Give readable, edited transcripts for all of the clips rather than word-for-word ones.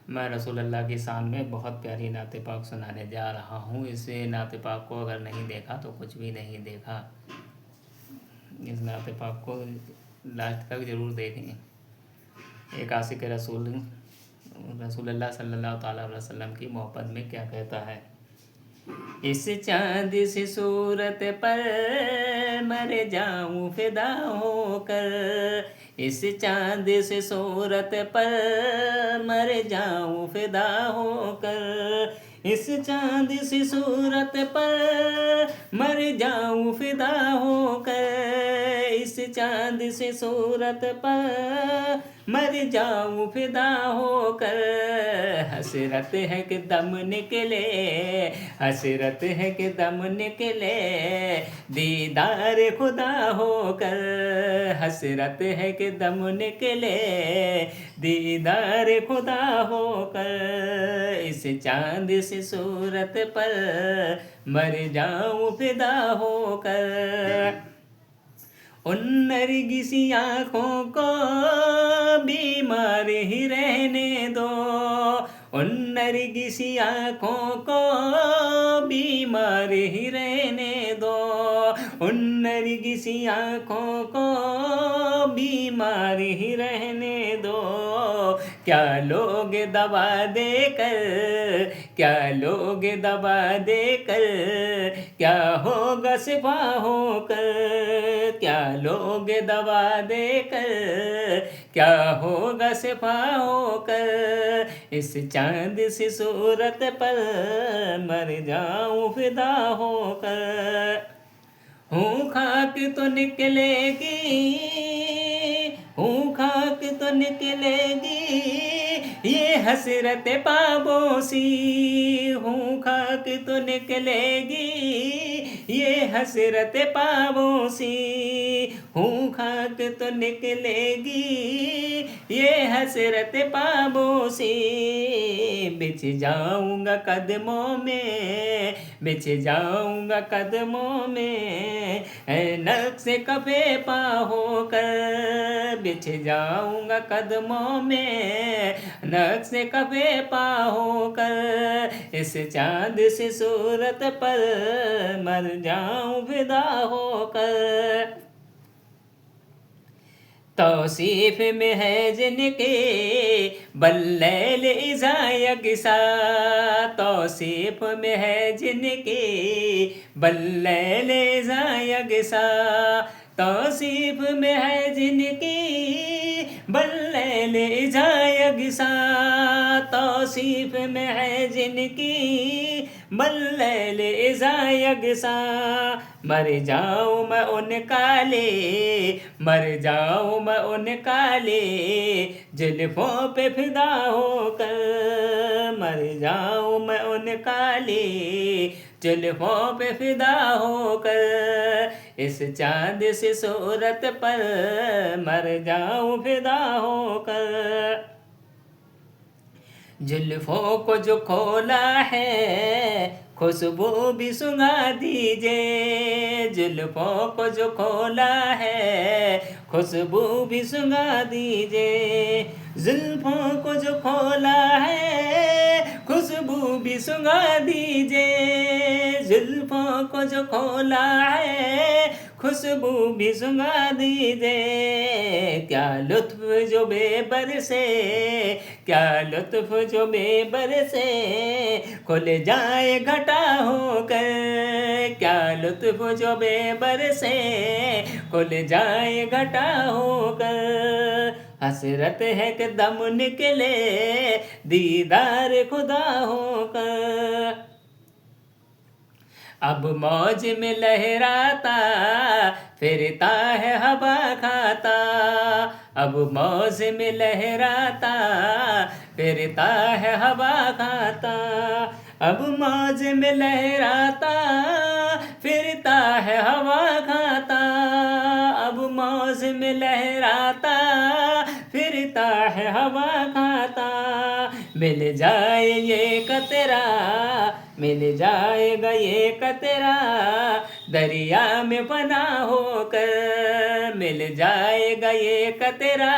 मैं रसूलुल्लाह की शान में बहुत प्यारी नात पाक सुनाने जा रहा हूँ। इस नात पाक को अगर नहीं देखा तो कुछ भी नहीं देखा। इस नात पाक को लास्ट तक ज़रूर देखें। एक आशिक रसूलुल्लाह सल्लल्लाहु ताला अलैहि वसल्लम की मोहब्बत में क्या कहता है। इस चाँद सी सूरत पर मर जाऊं फिदा होकर, इस चाँद सी सूरत पर मर जाऊं फिदा होकर, इस चाँद सी सूरत पर मर जाऊं फिदा होकर, इस चाँद सी सूरत पर मर जाऊं फिदा होकर। हसरत है कि दम निकले, हसरत है कि दम निकले दीदार खुदा होकर, हसरत है कि दम निकले दीदार खुदा होकर, इस चाँद सी सूरत पर मर जाऊं फिदा होकर। उन नरगिसी आँखों को बीमार ही रहने दो, उन नरगिसी आँखों को बीमार ही रहने दो, उन नरगिसी आँखों को बीमार ही रहने दो। क्या लोग दवा देकर, क्या लोग दवा देकर, क्या होगा शिफा होकर, क्या लोग दवा देकर, क्या होगा शिफा होकर, इस चाँद सी सूरत पर मर जाऊं फिदा होकर। हूँ खाक तो निकलेगी, हूँ खाक तो निकलेगी ये हसरत पाबों सी, हूँ खाक तो निकलेगी ये हसरत पाबों सी, हूँ खाक तो निकलेगी ये हसरत पाबों सी। बिछ जाऊंगा कदमों में, बिछ जाऊंगा कदमों में नक्श कफे पा होकर, बिछ जाऊंगा कदमों में नक्श कफे पा होकर, इस चाँद सी सूरत पर मर जाऊं फिदा होकर। तौसीफ में है जिनके बल्लैल इज़ायगसा, तौसीफ में है जिनके बल्लैल इज़ायगसा, तौसीफ में है जिनकी बल्लैल इज़ायगसा, तौसीफ में है जिनकी बल्लैल इज़ायगसा। मर जाऊं मैं उन काले, मर जाऊं मैं उन काले जुल्फों पे फिदा होकर, मर जाऊं मैं उन काले जुल्फों पे फिदा होकर, इस चाँद सी सूरत पर मर जाऊं फिदा होकर। जुल्फों को जो खोला है खुशबू भी सुंघा दीजिए, जुल्फों को जो खोला है खुशबू भी सुंघा दीजिए, जुल्फों को जो खोला है खुशबू भी सुंघा दीजिए, जुल्फों को जो खोला है खुशबू भी सुंघा दीजिए। क्या लुत्फ जो बेबर से, क्या लुत्फ जो बेबर से खुल जाए घटा होकर, क्या लुत्फ जो बेबर से खुल जाए घटा होकर, हसरत है कि दम निकले दीदार खुदा होकर। अब मौज में लहराता फिरता है हवा खाता, अब मौज में लहराता फिरता है हवा खाता, अब मौज में लहराता फिरता है हवा खाता, अब मौज में लहराता फिरता है हवा खाता। मिल जाए ये कतरा, मिल जाएगा ये कतरा दरिया में फना होकर मिल जाएगा ये कतरा,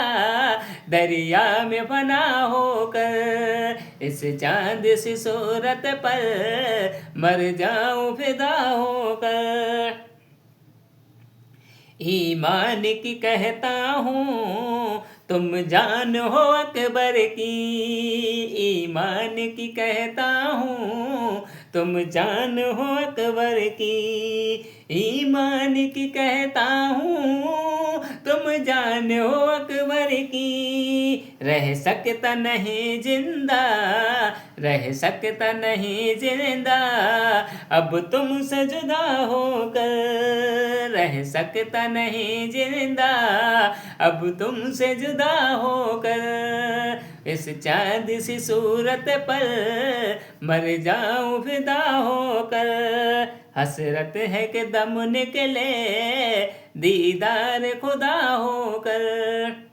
दरिया में फना होकर इस चांद सी सूरत पर मर जाऊं फिदा होकर। ईमान की कहता हूँ तुम जान हो अकबर की, ईमान की कहता हूँ तुम जान हो अकबर की, ईमान की कहता हूँ तुम जान हो अकबर की। रह सकता नहीं जिंदा, रह सकता नहीं जिंदा अब तुमसे जुदा होकर, रह सकता नहीं जिंदा अब तुमसे जुदा होकर। इस चांद सी सूरत पर मर जाऊं फिदा होकर। हसरत है कि दम निकले दीदार खुदा होकर।